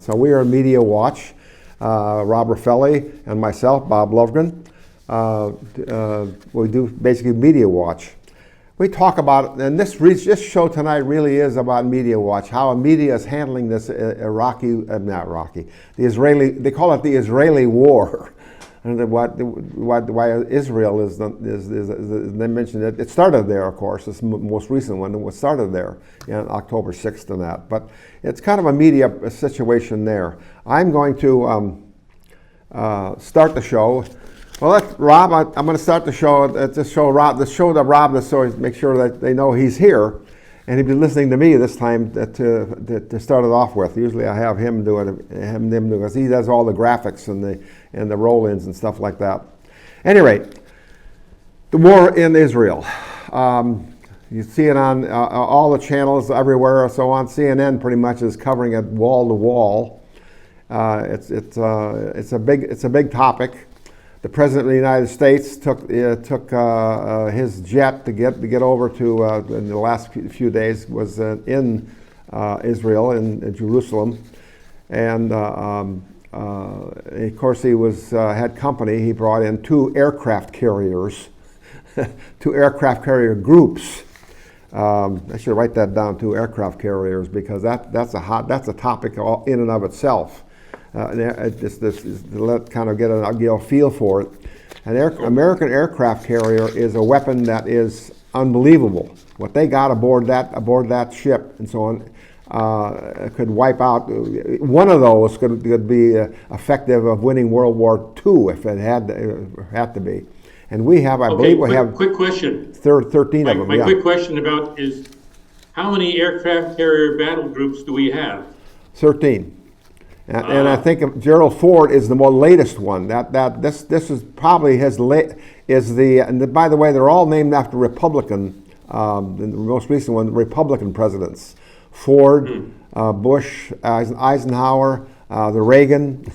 So we are Media Watch, Rob Raffelli and myself, Bob Lovgren. We do basically Media Watch. We talk about, and this show tonight really is about Media Watch, how media is handling this the Israeli, they call it the Israeli war. And why Israel is they mentioned it. It started there, of course. This most recent one was started there, October 6th and that. But it's kind of a media situation there. I'm going to start the show. Well, Rob, I'm going to start the show. Show Rob, so make sure that they know he's here, and he'd be listening to me this time to start it off with. Usually, I have him do it, because he does all the graphics and the roll-ins and stuff like that. Anyway, the war in Israel. You see it on all the channels everywhere. So on CNN, pretty much is covering it wall to wall. It's a big topic. The President of the United States took his jet to get over to in the last few days was in Israel in Jerusalem, and of course he had company. He brought in two aircraft carriers, two aircraft carrier groups. I should write that down. Two aircraft carriers, because that's a topic in and of itself. Just to let kind of get a feel for it. An American aircraft carrier is a weapon that is unbelievable. What they got aboard that ship and so on could wipe out. One of those could be effective of winning World War II if it had to be. And we have, I believe, we have quick question. 13 of them. My quick question is how many aircraft carrier battle groups do we have? 13. And I think Gerald Ford is the more latest one. This is probably and by the way, they're all named after Republican. The most recent one, Republican presidents: Ford, Bush, Eisenhower, the Reagan.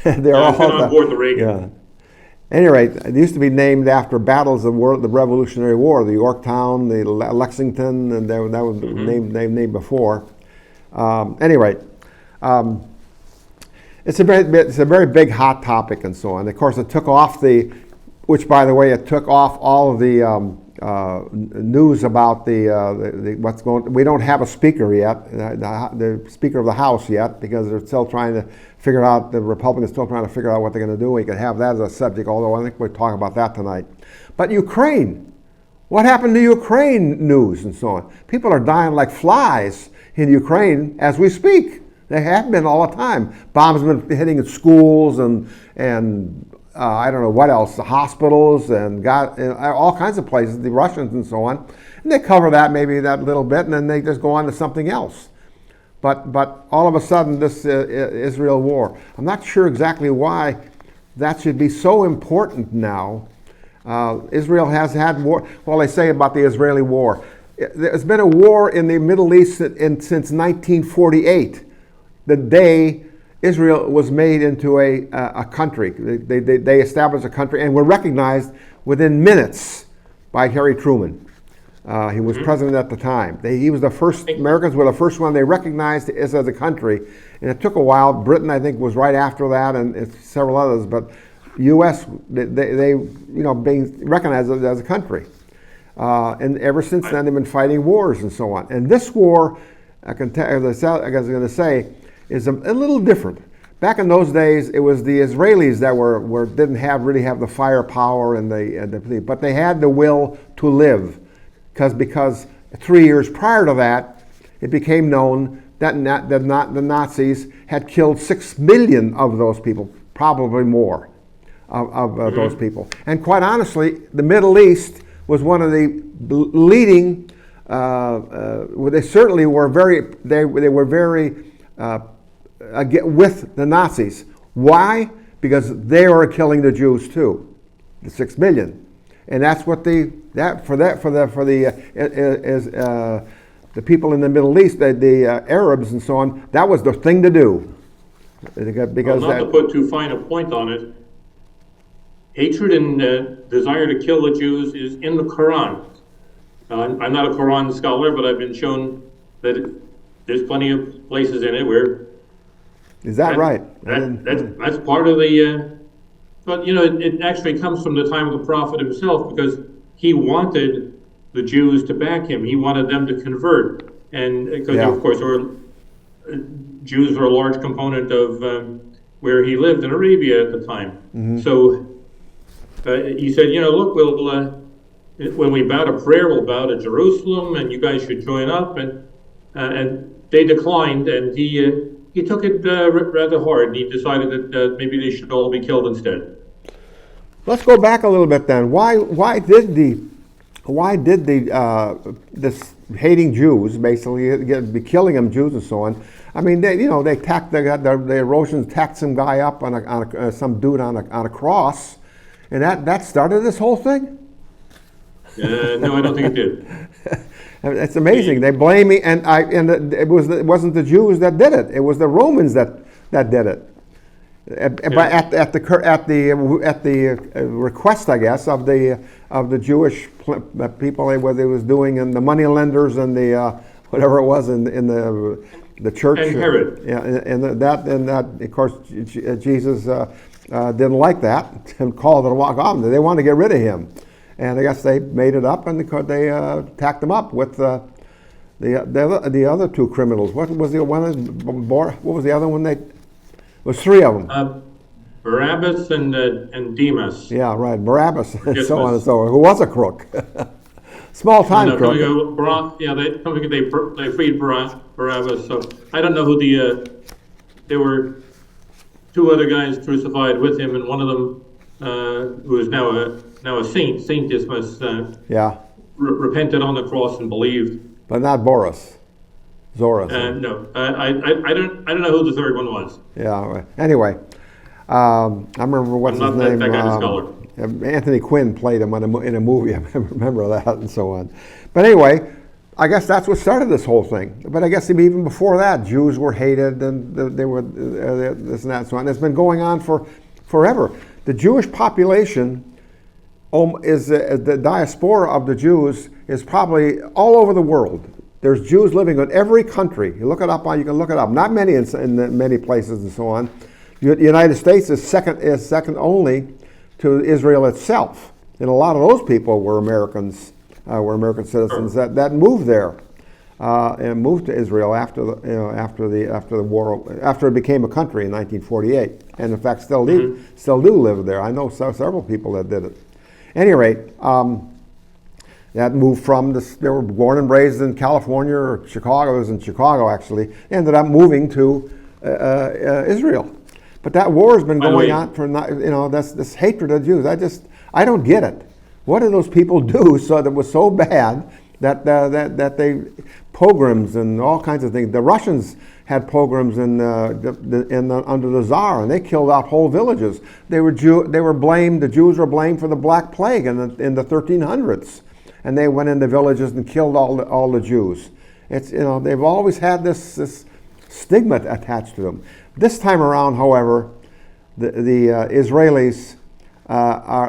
They're all on board the Reagan. Yeah. Anyway, it used to be named after battles of the Revolutionary War, the Yorktown, the Lexington, and that was named before. Anyway. It's a very big hot topic and so on. Of course, it took off which by the way, it took off all of the news about the what's going. We don't have a speaker yet, the Speaker of the House yet, because they're still trying to figure out. The Republicans still trying to figure out what they're going to do. We could have that as a subject, although I think we'll talk about that tonight. But Ukraine, what happened to Ukraine news and so on? People are dying like flies in Ukraine as we speak. They have been all the time. Bombs have been hitting at schools and I don't know what else, the hospitals and all kinds of places, the Russians and so on. And they cover that little bit, and then they just go on to something else. But all of a sudden, this Israel war, I'm not sure exactly why that should be so important now. Israel has had war. Well, they say about the Israeli war. There's been a war in the Middle East since 1948. The day Israel was made into a country. They established a country and were recognized within minutes by Harry Truman. He was president at the time. He was the first, Americans were the first one they recognized as a country. And it took a while. Britain, I think, was right after that, and several others. But U.S., they being recognized as a country. And ever since then, they've been fighting wars and so on. And this war, as I was going to say, is a little different. Back in those days, it was the Israelis that didn't really have the firepower but they had the will to live, because 3 years prior to that, it became known that the Nazis had killed 6 million of those people, probably more of those people. And quite honestly, the Middle East was one of the leading. They certainly were very. They were very. With the Nazis. Why? Because they were killing the Jews too, the 6 million, and that's what the people in the Middle East, the Arabs and so on. That was the thing to do. Because not to put too fine a point on it, hatred and desire to kill the Jews is in the Quran. I'm not a Quran scholar, but I've been shown that there's plenty of places in it where Is that right? That's part of the. But it actually comes from the time of the prophet himself, because he wanted the Jews to back him. He wanted them to convert, and because Yeah. of course Jews were a large component of where he lived in Arabia at the time. So he said, look, we'll when we bow to prayer, we'll bow to Jerusalem, and you guys should join up. And they declined, and he took it rather hard. He decided that maybe they should all be killed instead. Let's go back a little bit then. Why did this hating Jews basically be killing them, Jews and so on? I mean, they tacked the Erosions tacked some guy up on some dude on a cross, and that started this whole thing. No, I don't think it did. It's amazing. They blame me, and it wasn't the Jews that did it. It was the Romans that did it. But at the request, I guess, of the Jewish people, what they was doing, and the money lenders and the whatever it was in the church. And Herod. Yeah, and that of course Jesus didn't like that and called it a walk off. They wanted to get rid of him. And I guess they made it up, and they tacked them up with the other two criminals. What was the one? What was the other one? It was three of them. Barabbas and Demas. Yeah, right. Barabbas and so on and so on. Who was a crook, small time crook. They freed Barabbas. So I don't know who there were two other guys crucified with him, and one of them who is now a saint. Saint Dismas repented on the cross and believed. But not Boris. Zoras. No, I don't know who the third one was. Yeah. Anyway, I remember what's his name. That kind of scholar. Anthony Quinn played him in a movie. I remember that and so on. But anyway, I guess that's what started this whole thing. But I guess even before that, Jews were hated, and they were this and that and so on. It's been going on for forever. The Jewish population is the diaspora of the Jews is probably all over the world. There's Jews living in every country. You look it up. You can look it up. Not many in many places and so on. The United States is second only to Israel itself, and a lot of those people were Americans, were American citizens that moved there and moved to Israel after the war, after it became a country in 1948, and in fact still do live there. I know several people that did it. At any rate, that moved from they were born and raised in California or Chicago. It was in Chicago actually. Ended up moving to Israel. But that war has been going on for that's this hatred of Jews. I don't get it. What did those people do so that was so bad that they pogroms and all kinds of things? The Russians had pogroms under the Tsar, and they killed out whole villages. The Jews were blamed for the Black Plague in the 1300s, and they went into villages and killed all the Jews. It's they've always had this stigma attached to them. This time around, however, the Israelis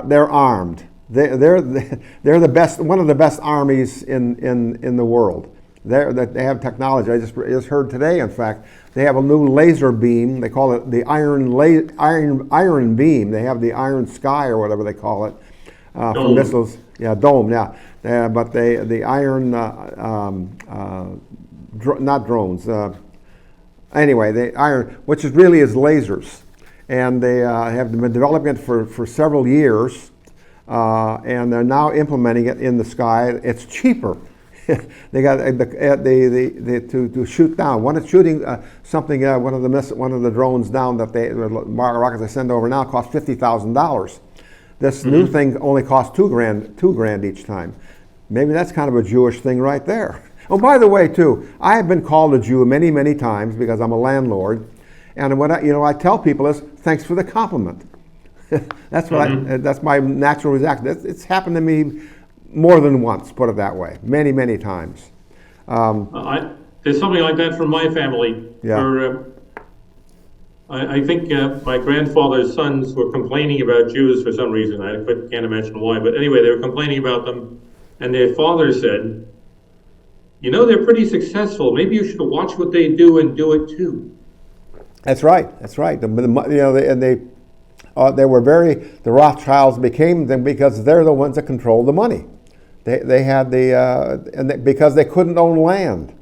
they're armed. They're the best, one of the best armies in the world. They have technology. I just heard today, in fact, they have a new laser beam. They call it the iron beam. They have the iron sky or whatever they call it for missiles. Yeah, dome. Yeah, but the iron not drones. Anyway, the iron, which really is lasers, and they have been developing it for several years, and they're now implementing it in the sky. It's cheaper. They got to shoot down. One is shooting something. One of the drones down that rockets they send over now cost $50,000. This new thing only costs $2,000 each time. Maybe that's kind of a Jewish thing right there. Oh, by the way, too, I have been called a Jew many, many times because I'm a landlord, and what I tell people is, thanks for the compliment. That's what that's my natural reaction. It's happened to me more than once, put it that way, many, many times. There's something like that from my family. Yeah. Where, I think my grandfather's sons were complaining about Jews for some reason. I can't imagine why, but anyway, they were complaining about them, and their father said, they're pretty successful. Maybe you should watch what they do and do it too. That's right. That's right. They were the Rothschilds became them because they're the ones that control the money. They had because they couldn't own land.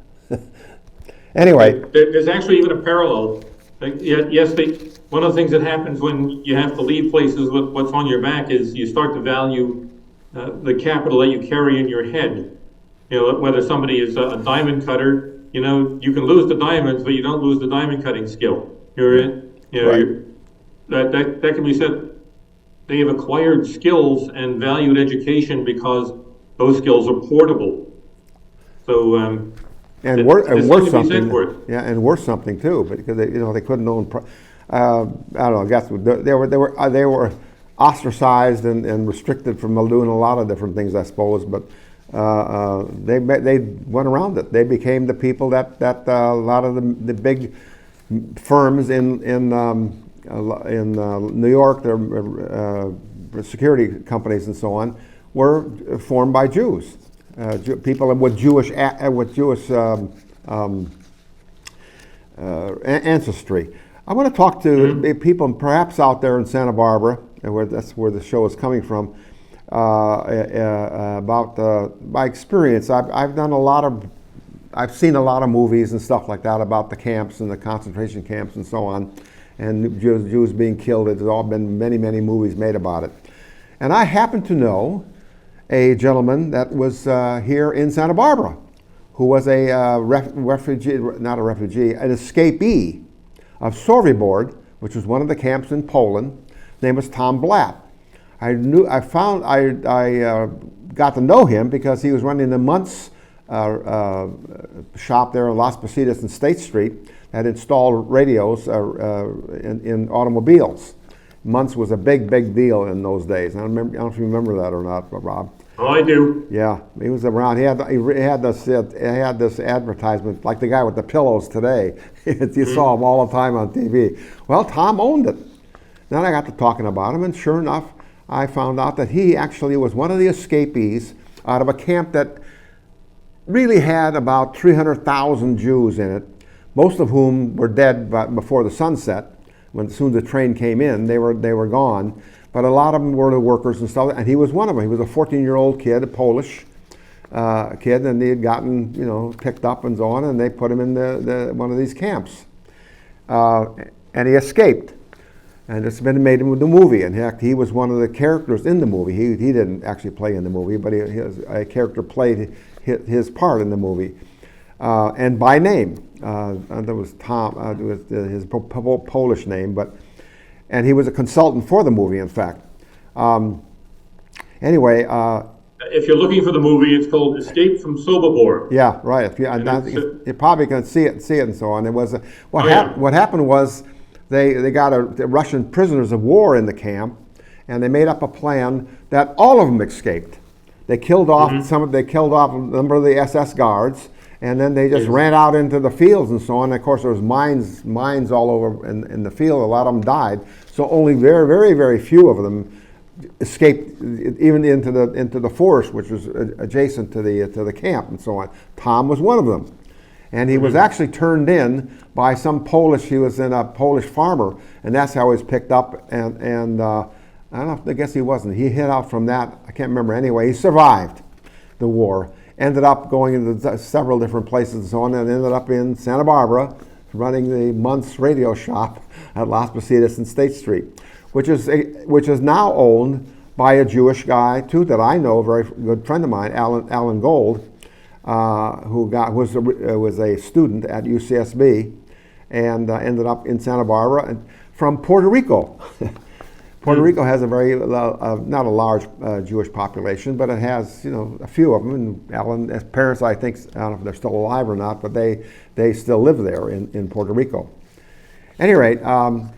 Anyway, there's actually even a parallel. Like, yes, one of the things that happens when you have to leave places with what's on your back is you start to value the capital that you carry in your head. Whether somebody is a diamond cutter, you can lose the diamonds, but you don't lose the diamond cutting skill. That can be said. They have acquired skills and valued education because those skills are portable. So and worth something. Yeah, and worth something too, because they couldn't own. I don't know. I guess they were ostracized and restricted from doing a lot of different things, I suppose. But they went around it. They became the people that a lot of the big firms in New York, the security companies and so on, were formed by Jews, people with Jewish ancestry. I want to talk to people perhaps out there in Santa Barbara, that's where the show is coming from, about my experience. I've seen a lot of movies and stuff like that about the camps and the concentration camps and so on, and Jews being killed. There's all been many, many movies made about it. And I happen to know a gentleman that was here in Santa Barbara who was a refugee, not a refugee, an escapee of Sobibor, which was one of the camps in Poland. His name was Tom Blatt. I got to know him because he was running the Muntz shop there on Las Positas and State Street that installed radios in automobiles. Muntz was a big, big deal in those days. I don't know if you remember that or not, Rob. Oh, I do. Yeah, he was around. He had this advertisement, like the guy with the pillows today. You saw him all the time on TV. Well, Tom owned it. Then I got to talking about him, and sure enough, I found out that he actually was one of the escapees out of a camp that really had about 300,000 Jews in it, most of whom were dead before the sunset. As soon as the train came in, they were gone. But a lot of them were the workers and stuff, and he was one of them. He was a 14-year-old kid, a Polish kid, and he had gotten picked up and so on, and they put him in one of these camps, and he escaped. And it's been made into the movie. In fact, he was one of the characters in the movie. He didn't actually play in the movie, but a character played his part in the movie, and by name. There was Tom. It was his Polish name, and he was a consultant for the movie. In fact, anyway. If you're looking for the movie, it's called Escape from Sobibor. Yeah, right. You probably can see it and so on. It was what happened was. They got the Russian prisoners of war in the camp, and they made up a plan that all of them escaped. They killed off They killed off a number of the SS guards, and then they just ran out into the fields and so on. And of course, there was mines all over in the field. A lot of them died. So only very, very, very few of them escaped, even into the forest, which was adjacent to the camp and so on. Tom was one of them. And he was actually turned in by some Polish. He was in a Polish farmer, and that's how he was picked up. And I don't know. I guess he wasn't. He hid out from that. I can't remember. Anyway, he survived the war. Ended up going into several different places and so on, and ended up in Santa Barbara, running the Muntz radio shop at Las Positas and State Street, which is now owned by a Jewish guy too that I know, a very good friend of mine, Alan Gold. Who was a student at UCSB and ended up in Santa Barbara and from Puerto Rico. Puerto Rico has a very not a large Jewish population, but it has a few of them. And Alan's parents, I think, I don't know if they're still alive or not, but they still live there in Puerto Rico. At any rate,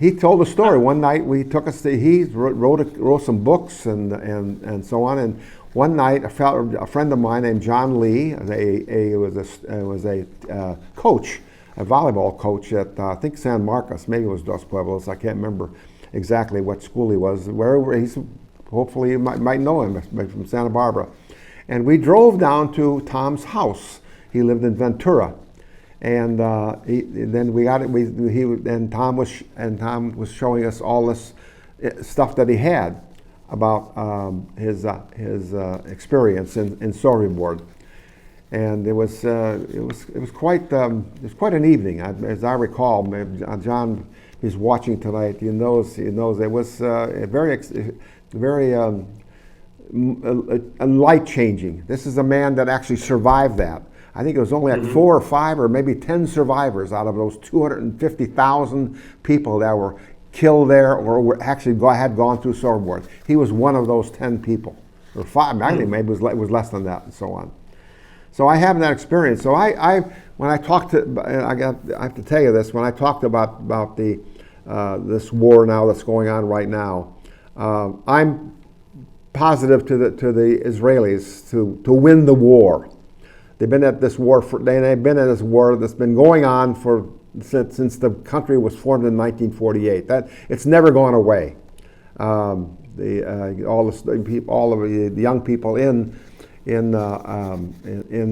he told a story. One night he wrote some books and so on. And one night, a friend of mine named John Lee was a coach, a volleyball coach at I think San Marcos, maybe it was Dos Pueblos. I can't remember exactly what school he was. Wherever hopefully you might know him from Santa Barbara. And we drove down to Tom's house. He lived in Ventura, And then we got it. Tom was showing us all this stuff that he had about his experience in Sobibor, and it was quite an evening. As I recall, John, who's watching tonight, he knows it was very light changing. This is a man that actually survived that. I think it was only like 4 or 5 or maybe 10 survivors out of those 250,000 people that were killed there or had gone through Sobibor. He was one of those 10 people, or 5. I think maybe it was less than that, and so on. So I have that experience. So when I talked to, I have to tell you this. When I talked about the this war now that's going on right now, I'm positive to the Israelis to win the war. They've been at this war they've been at this war that's been going on since the country was formed in 1948. That it's never gone away. All of the young people in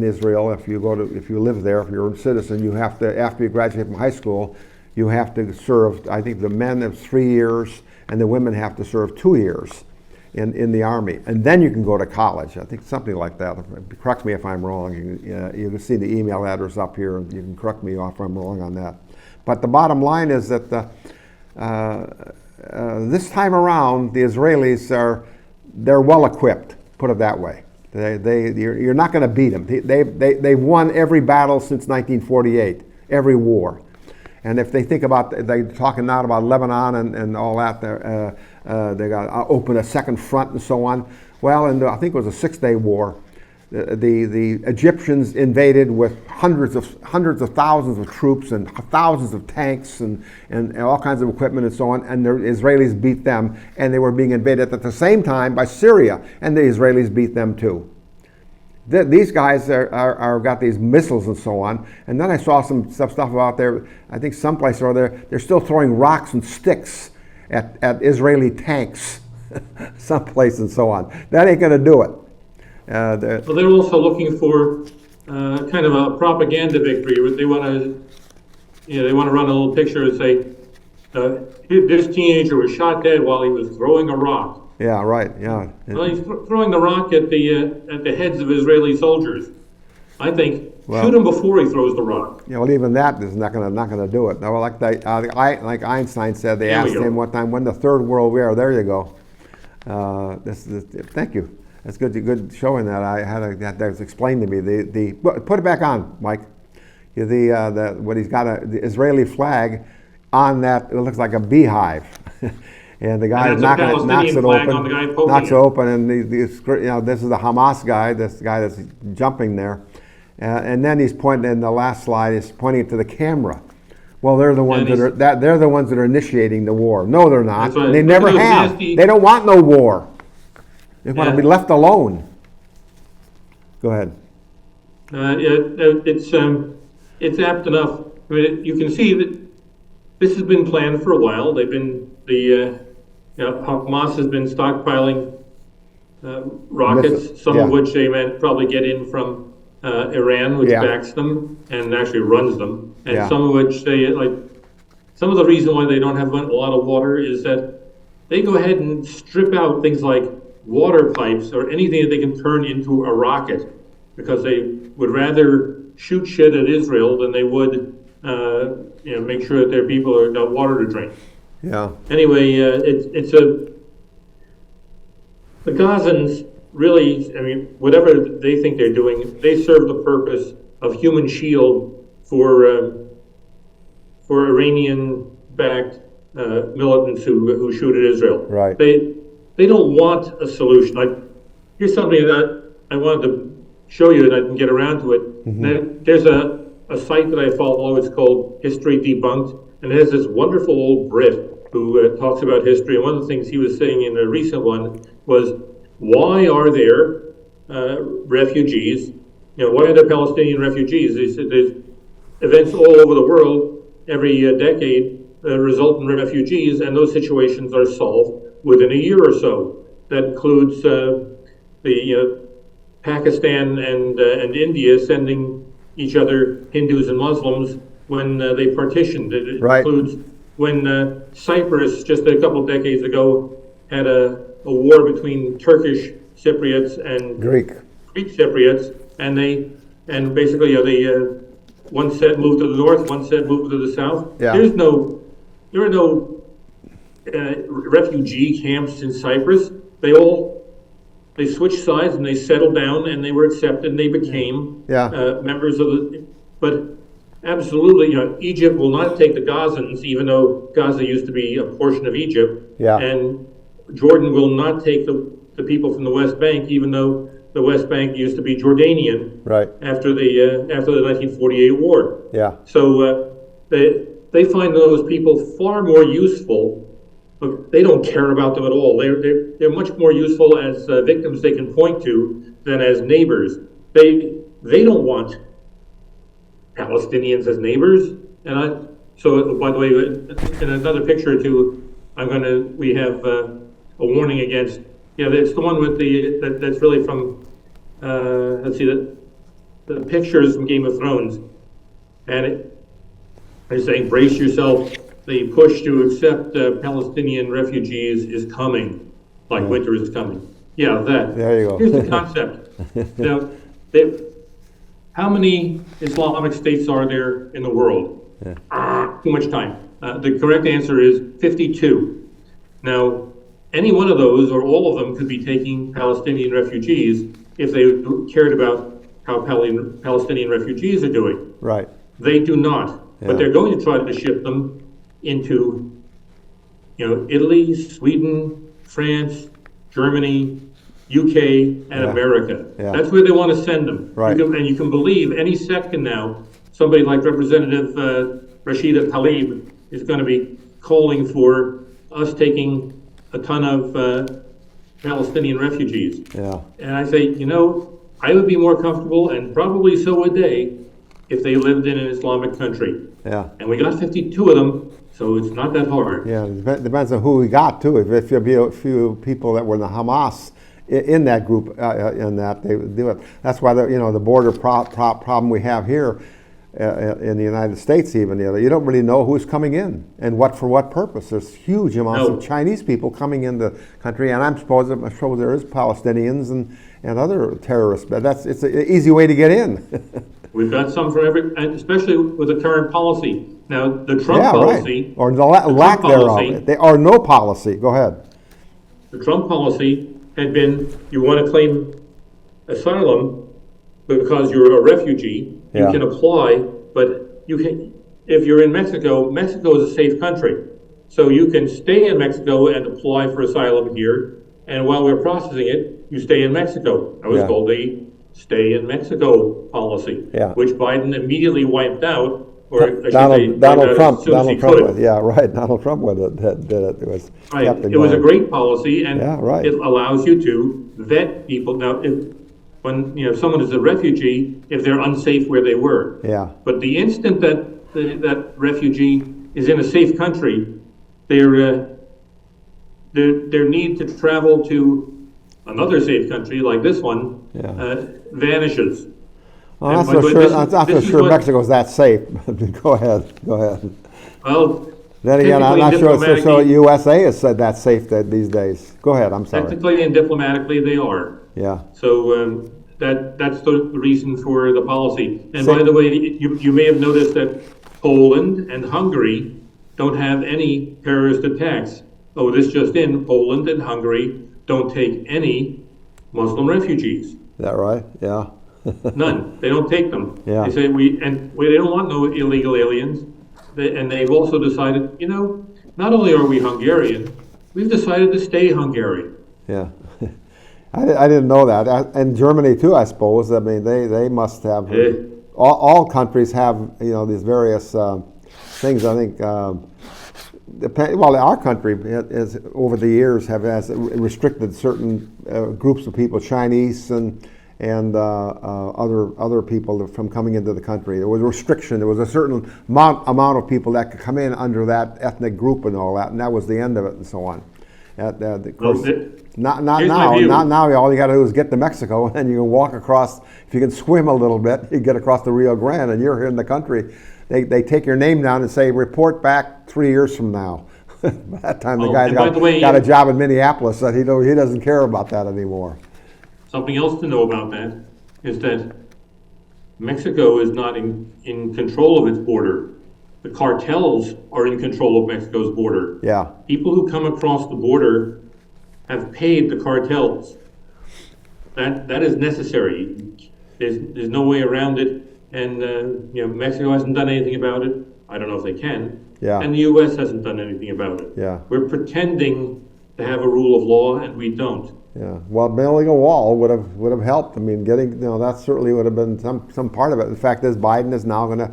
Israel, if you live there, if you're a citizen, you have to, after you graduate from high school, you have to serve. I think the men have 3 years, and the women have to serve 2 years in the army, and then you can go to college. I think something like that. Correct me if I'm wrong. You can see the email address up here, and you can correct me if I'm wrong on that. But the bottom line is that this time around, the Israelis they're well equipped. Put it that way. You're not going to beat them. They've won every battle since 1948, every war. And if they think about, they're talking now about Lebanon and all that, they got to open a second front and so on. Well, I think it was a 6-day war. The Egyptians invaded with hundreds of thousands of troops and thousands of tanks and all kinds of equipment and so on, and the Israelis beat them, and they were being invaded at the same time by Syria, and the Israelis beat them too. These guys are got these missiles and so on, and then I saw some stuff about there. I think someplace or other they're still throwing rocks and sticks at Israeli tanks, someplace and so on. That ain't going to do it. Well, they're also looking for kind of a propaganda victory. They want to run a little picture and say this teenager was shot dead while he was throwing a rock. Yeah, right. Yeah. Well, he's throwing the rock at the heads of Israeli soldiers. I think shoot him before he throws the rock. Yeah, well, even that is not going to do it. Well, like Einstein said, they asked him one time, "When the Third World War?" There you go. Thank you. That's good showing that. That was explained to me. Put it back on, Mike. What he's got the Israeli flag on that. It looks like a beehive. And the guy knocks it open, and this is the Hamas guy, this guy that's jumping there, and then he's pointing. In the last slide, he's pointing to the camera. Well, they're the ones they're the ones that are initiating the war. No, they're not. Right. They never have. Nasty. They don't want no war. They want to be left alone. Go ahead. It's apt enough. I mean, you can see that this has been planned for a while. They've been Hamas has been stockpiling rockets, some of which they might probably get in from Iran, which backs them and actually runs them, and some of which some of the reason why they don't have a lot of water is that they go ahead and strip out things like water pipes or anything that they can turn into a rocket, because they would rather shoot shit at Israel than they would make sure that their people are got water to drink. Yeah. Anyway, the Gazans really, I mean, whatever they think they're doing, they serve the purpose of human shield for Iranian-backed militants who shoot at Israel. Right. They don't want a solution. Here's something that I wanted to show you, and I can get around to it. Mm-hmm. There's a site that I follow. It's called History Debunked, and it has this wonderful old Brit who talks about history. And one of the things he was saying in a recent one was, why are there refugees? Why are there Palestinian refugees? He said there's events all over the world every decade result in refugees, and those situations are solved within a year or so. That includes Pakistan and India sending each other, Hindus and Muslims, when they partitioned. It Right. includes when Cyprus, just a couple of decades ago, had a war between Turkish Cypriots and Greek. Greek Cypriots, and basically one set moved to the north, one set moved to the south. Yeah. There are no refugee camps in Cyprus. They switched sides and they settled down and they were accepted and they became members of the. But absolutely, Egypt will not take the Gazans, even though Gaza used to be a portion of Egypt. Yeah. And Jordan will not take the people from the West Bank, even though the West Bank used to be Jordanian. Right. After the 1948 war. Yeah. So they find those people far more useful. But they don't care about them at all. They're much more useful as victims they can point to than as neighbors. They don't want Palestinians as neighbors. So by the way, in another picture or two, we have a warning against. Yeah, it's the one with that's really from. Let's see the pictures from Game of Thrones, and they're saying, "Brace yourself. The push to accept Palestinian refugees is coming, like winter is coming." Yeah, that. There you go. Here's the concept. Now, how many Islamic states are there in the world? Too much time. The correct answer is 52. Now, any one of those or all of them could be taking Palestinian refugees if they cared about how Palestinian refugees are doing. Right. They do not. Yeah. But they're going to try to ship them into, Italy, Sweden, France, Germany, UK, and America. Yeah. That's where they want to send them. Right. You can believe any second now, somebody like Representative Rashida Tlaib is going to be calling for us taking a ton of Palestinian refugees. Yeah. And I say, I would be more comfortable, and probably so would they, if they lived in an Islamic country. Yeah. And we got 52 of them, so it's not that hard. Yeah, it depends on who we got too. If there'd be a few people that were in the Hamas in that group, in that they would do it. That's why the border problem we have here in the United States, even you don't really know who's coming in and for what purpose. There's huge amounts of Chinese people coming into the country, and I'm sure there is Palestinians and other terrorists. But it's an easy way to get in. We've got some for and especially with the current policy. Now, the Trump policy... Right. Or the lack thereof. They are no policy. Go ahead. The Trump policy had been, you want to claim asylum because you're a refugee, you can apply, but if you're in Mexico, Mexico is a safe country. So you can stay in Mexico and apply for asylum here, and while we're processing it, you stay in Mexico. That was called the Stay in Mexico policy, which Biden immediately wiped out, or Donald Trump did. Yeah, right. Donald Trump did it. It was right. It was a great policy, and it allows you to vet people. Now, if someone is a refugee, if they're unsafe where they were, but the instant that that refugee is in a safe country, their need to travel to another safe country like this one vanishes. Well, I'm not so sure Mexico's that safe. Go ahead. Well, then again, I'm not sure so USA has said that's safe these days. Go ahead, I'm sorry. Technically and diplomatically they are. Yeah. So that's the reason for the policy. And by the way, you may have noticed that Poland and Hungary don't have any terrorist attacks. Oh, this just in, Poland and Hungary don't take any Muslim refugees. Is that right? Yeah. None. They don't take them. Yeah. They say they don't want no illegal aliens. And they've also decided, not only are we Hungarian, we've decided to stay Hungarian. Yeah. I didn't know that. And Germany too, I suppose. I mean, they must have. All countries have these various things. I think. Our country has over the years has restricted certain groups of people, Chinese and other people from coming into the country. There was a restriction. There was a certain amount of people that could come in under that ethnic group and all that, and that was the end of it, and so on. Of Well, course, not here's my now. view. Not now. All you got to do is get to Mexico, and you can walk across. If you can swim a little bit, you get across the Rio Grande, and you're here in the country. They take your name down and say, report back 3 years from now. By that time, the guy's and by the way, got a job in Minneapolis that he doesn't care about that anymore. something else to know about that is that Mexico is not in control of its border. The cartels are in control of Mexico's border. Yeah. People who come across the border have paid the cartels. That is necessary. There's no way around it. And Mexico hasn't done anything about it. I don't know if they can. Yeah. And the U.S. hasn't done anything about it. Yeah. We're pretending to have a rule of law, and we don't. Yeah, well, building a wall would have helped. I mean, getting that certainly would have been some part of it. The fact is, Biden is now going to.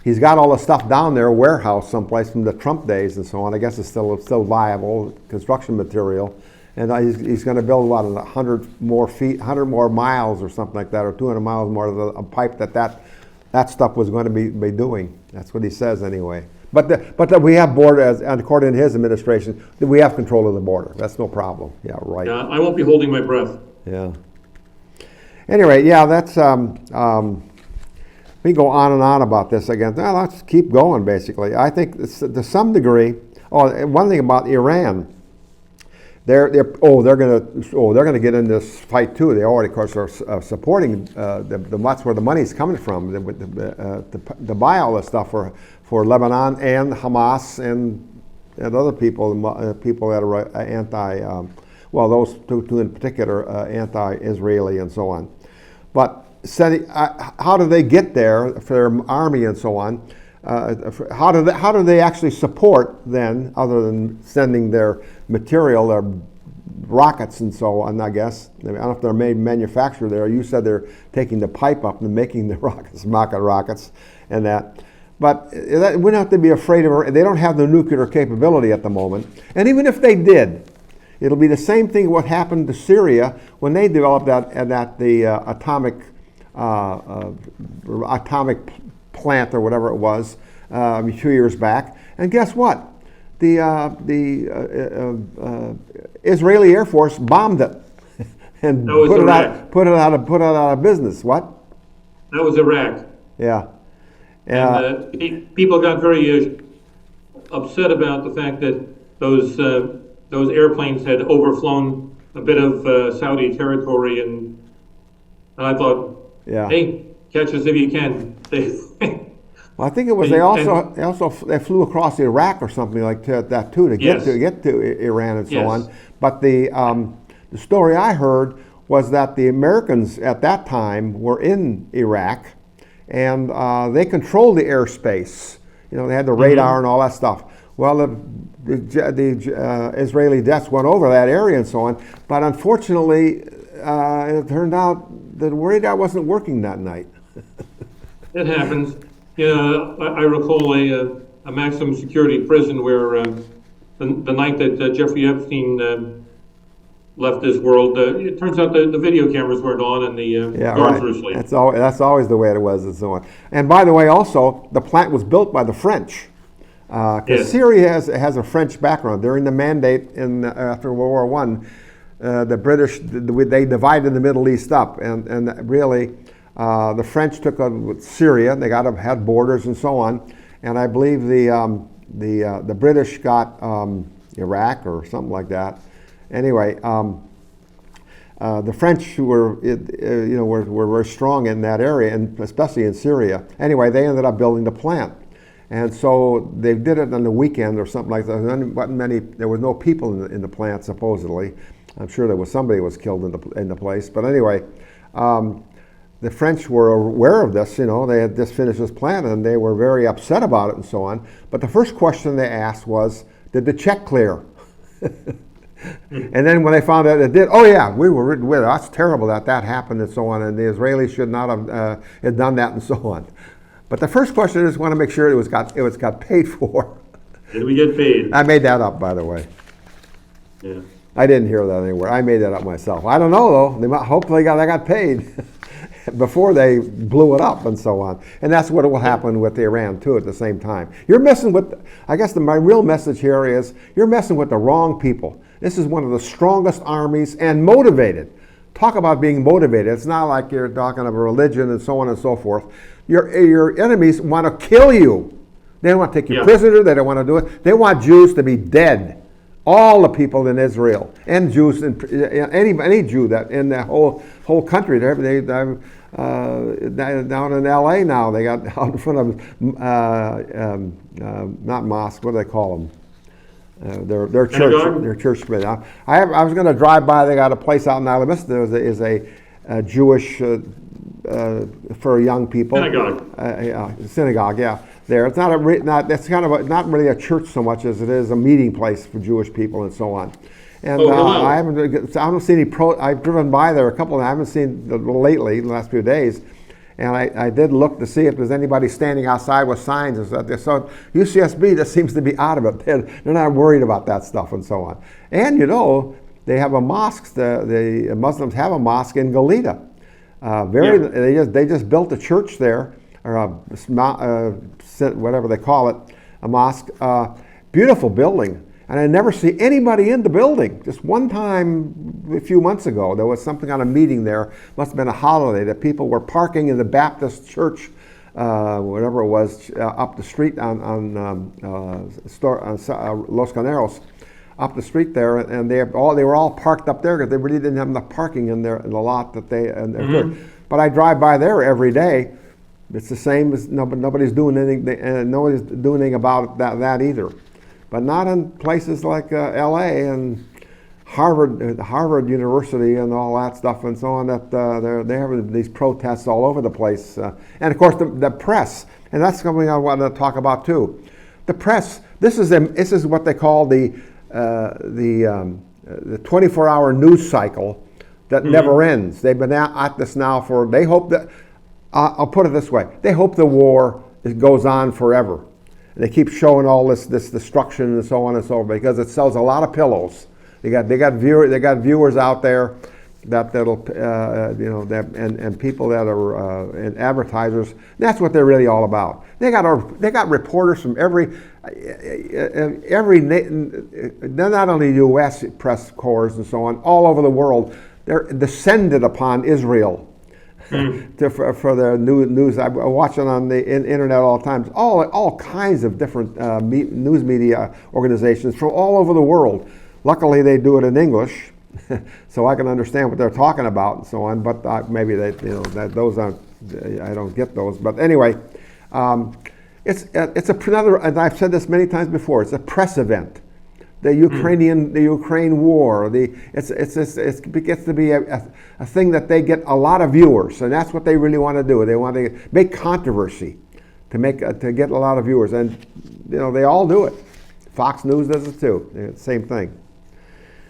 He's got all the stuff down there, warehouse someplace from the Trump days and so on. I guess it's still viable construction material, and he's going to build 100 more feet, 100 more miles or something like that, or 200 miles more of a pipe that stuff was going to be doing. That's what he says anyway. But we have border, and according to his administration, we have control of the border. That's no problem. Yeah, right. I won't be holding my breath. Yeah. Anyway, yeah, that's we go on and on about this again. Now, let's keep going. Basically, I think to some degree. Oh, one thing about Iran, they're gonna get in this fight too. They already, of course, are supporting that's where the money's coming from to buy all this stuff for Lebanon and Hamas and other people that are those two in particular, anti-Israeli and so on. But how do they get there for their army and so on? How do they actually support then, other than sending their material, their rockets and so on? I guess I don't know if they're manufactured there. You said they're taking the pipe up and making the rockets, and that. But we don't have to be afraid of her. They don't have the nuclear capability at the moment. And even if they did, it'll be the same thing what happened to Syria when they developed the atomic plant or whatever it was a few years back. And guess what? The Israeli Air Force bombed it and put it out of business. What? That was Iraq. Yeah. And people got very upset about the fact that those airplanes had overflown a bit of Saudi territory, and I thought, hey, catch us if you can. Well, I think it was they flew across Iraq or something like that too to get to Iran and so on. But the story I heard was that the Americans at that time were in Iraq, and they controlled the airspace. They had the radar and all that stuff. Well, the Israeli jets went over that area and so on, but unfortunately, it turned out that the radar wasn't working that night. It happens. I recall a maximum security prison where the night that Jeffrey Epstein left this world, it turns out the video cameras weren't on and the guards were asleep. That's always the way it was and so on. And by the way, also, the plant was built by the French. Because Syria has a French background. During the Mandate after World War I, the British, they divided the Middle East up, and really the French took on Syria. They had borders and so on, and I believe the British got Iraq or something like that. Anyway, the French were very strong in that area, and especially in Syria. Anyway, they ended up building the plant. And so they did it on the weekend or something like that. There was no people in the plant, supposedly. I'm sure there was somebody who was killed in the place. But anyway, the French were aware of this. They had just finished this plant, and they were very upset about it and so on. But the first question they asked was, did the check clear? And then when they found out it did, oh yeah, we were written with it. That's terrible that happened and so on. And the Israelis should not have had done that and so on. But the first question is, want to make sure it was got paid for. Did we get paid? I made that up, by the way. Yeah. I didn't hear that anywhere. I made that up myself. I don't know though. Hopefully they got paid before they blew it up and so on. And that's what will happen with Iran too at the same time. You're messing with. I guess my real message here is you're messing with the wrong people. This is one of the strongest armies and motivated. Talk about being motivated. It's not like you're talking of a religion and so on and so forth. Your enemies want to kill you. They don't want to take you prisoner. They don't want to do it. They want Jews to be dead. All the people in Israel and Jews, any Jew that in the whole country. They down in L.A. now. They got out in front of not mosque. What do they call them? Their church. Their church. I was going to drive by. They got a place out in Isla Vista. There is a Jewish for young people synagogue. Yeah. There, it's it's kind of not really a church so much as it is a meeting place for Jewish people and so on. And I haven't seen any I've driven by there a couple. I haven't seen lately, the last few days, and I did look to see if there's anybody standing outside with signs and stuff. So UCSB just seems to be out of it. They're not worried about that stuff and so on. And they have a mosque. The Muslims have a mosque in Goleta. They just built a church there, or whatever they call it, a mosque. Beautiful building. And I never see anybody in the building. Just one time a few months ago, there was something on a meeting there, must have been a holiday, that people were parking in the Baptist church, whatever it was, up the street on Los Caneros, up the street there, and they were all parked up there because they really didn't have enough parking in the lot that they. But I drive by there every day. It's the same as nobody's doing anything, and nobody's doing anything about that either. But not in places like L.A. and Harvard University and all that stuff and so on. That they have these protests all over the place, and of course the press, and that's something I want to talk about too. The press. This is what they call the 24-hour news cycle that never ends. They've been at this now for. They hope that. I'll put it this way: they hope the war goes on forever. They keep showing all this destruction and so on and so forth because it sells a lot of pillows. They got viewers out there that'll and people that are and advertisers. That's what they're really all about. They got reporters from every. They're not only U.S. press corps and so on, all over the world. They're descended upon Israel. For the news, I watch it on the internet all the time. All kinds of different news media organizations from all over the world. Luckily, they do it in English, so I can understand what they're talking about and so on. But maybe those aren't. I don't get those. But anyway, it's another. And I've said this many times before. It's a press event. The Ukraine war. It gets to be a thing that they get a lot of viewers, and that's what they really want to do. They want to make controversy to get a lot of viewers, and they all do it. Fox News does it too. Same thing.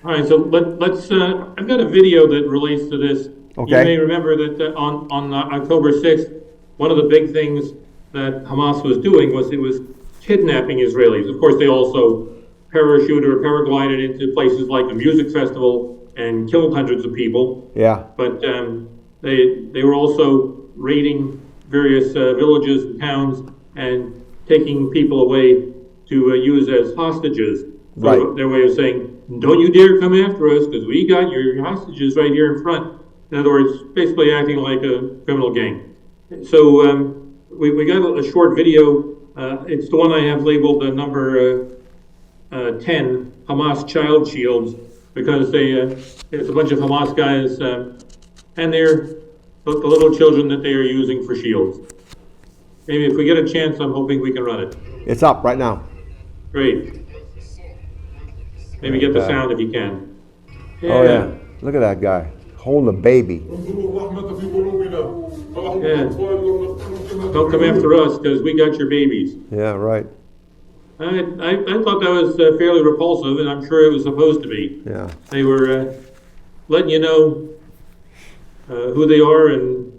All right, so let's. I've got a video that relates to this. Okay. You may remember that on October 6th, one of the big things that Hamas was doing was it was kidnapping Israelis. Of course, they also parachute or paraglided into places like a music festival and killed hundreds of people. Yeah. But they were also raiding various villages and towns and taking people away to use as hostages. So right. Their way of saying, don't you dare come after us because we got your hostages right here in front. In other words, basically acting like a criminal gang. So we got a short video. It's the one I have labeled number 10, Hamas child shields, because there's a bunch of Hamas guys, and they're the little children that they are using for shields. Maybe if we get a chance, I'm hoping we can run it. It's up right now. Great. Maybe get the sound if you can. Yeah. Oh yeah, look at that guy holding a baby. Yeah. Don't come after us because we got your babies. Yeah, right. I thought that was fairly repulsive, and I'm sure it was supposed to be. Yeah. They were letting you know who they are, and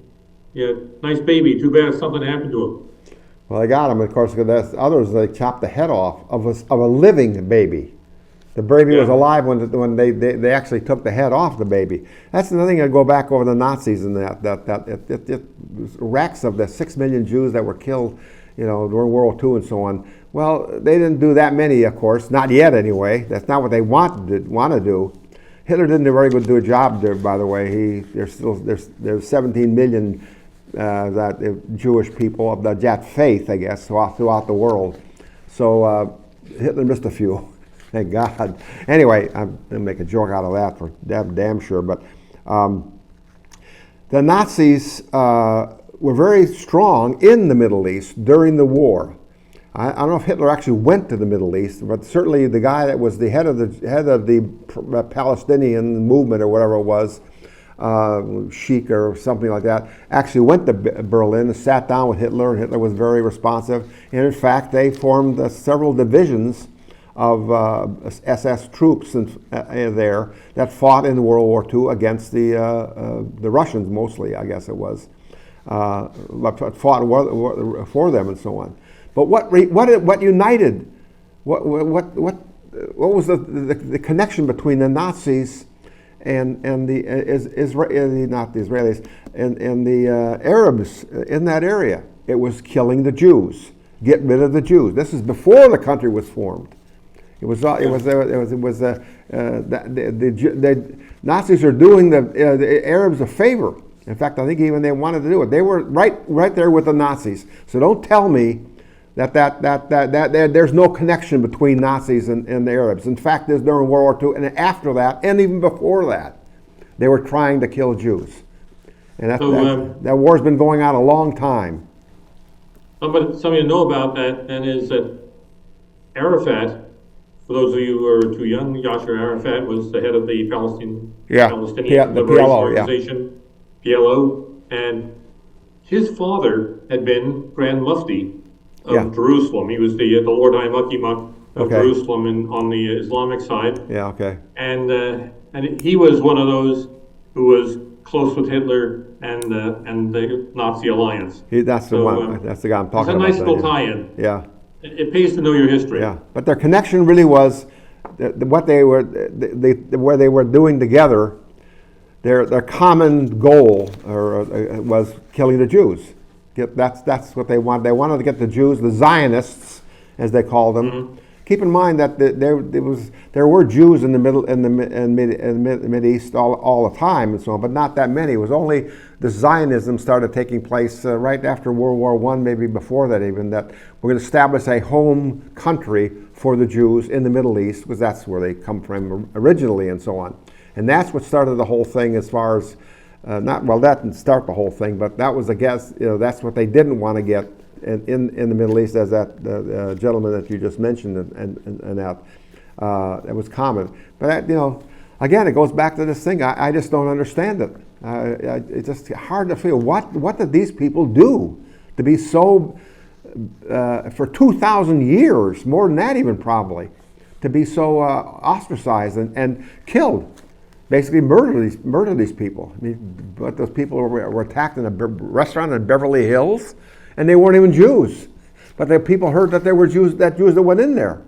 nice baby. Too bad if something happened to him. Well, they got him, of course, because others, they chopped the head off of a living baby. The baby was alive when they actually took the head off the baby. That's another thing. I go back over the Nazis and it racks of the 6 million Jews that were killed, during World War II and so on. Well, they didn't do that many, of course, not yet anyway. That's not what they want to do. Hitler didn't do a job there, by the way. There's 17 million Jewish people of that faith, I guess, throughout the world. So Hitler missed a few, thank God. Anyway, I'm going to make a joke out of that for damn sure. But the Nazis were very strong in the Middle East during the war. I don't know if Hitler actually went to the Middle East, but certainly the guy that was the head of the Palestinian movement or whatever it was, Sheikh or something like that, actually went to Berlin and sat down with Hitler, and Hitler was very responsive. And in fact, they formed several divisions of SS troops there that fought in World War II against the Russians, mostly, I guess it was, fought for them and so on. But what united? What was the connection between the Nazis and the not the Israelis and the Arabs in that area? It was killing the Jews, get rid of the Jews. This is before the country was formed. The Nazis are doing the Arabs a favor. In fact, I think even they wanted to do it. They were right there with the Nazis. So don't tell me that there's no connection between Nazis and the Arabs. In fact, there's during World War II and after that, and even before that, they were trying to kill Jews. And that war's been going on a long time. But some of you know about that, and is that Arafat, for those of you who are too young, Yasser Arafat was the head of the Palestinian Liberation Organization, PLO, and his father had been Grand Mufti of Jerusalem. He was the Lord High Muckimuk of Jerusalem on the Islamic side. Yeah, okay. And he was one of those who was close with Hitler and the Nazi alliance. That's the one. That's the guy I'm talking about. It's a nice little tie-in. Yeah. It pays to know your history. Yeah, but their connection really was what they were, where they were doing together. Their common goal was killing the Jews. That's what they wanted. They wanted to get the Jews, the Zionists, as they called them. Mm-hmm. Keep in mind that there were Jews in the Mid East all the time and so on, but not that many. It was only the Zionism started taking place right after World War I, maybe before that even, that we're going to establish a home country for the Jews in the Middle East, because that's where they come from originally and so on. And that's what started the whole thing as far as, that didn't start the whole thing, but that was, I guess, that's what they didn't want to get in the Middle East, as that gentleman that you just mentioned, and that was common. But again, it goes back to this thing. I just don't understand it. It's just hard to feel what did these people do to be so for 2,000 years, more than that even probably, to be so ostracized and killed. Basically murder these people. I mean, but those people were attacked in a restaurant in Beverly Hills, and they weren't even Jews. But the people heard that there were Jews that went in there.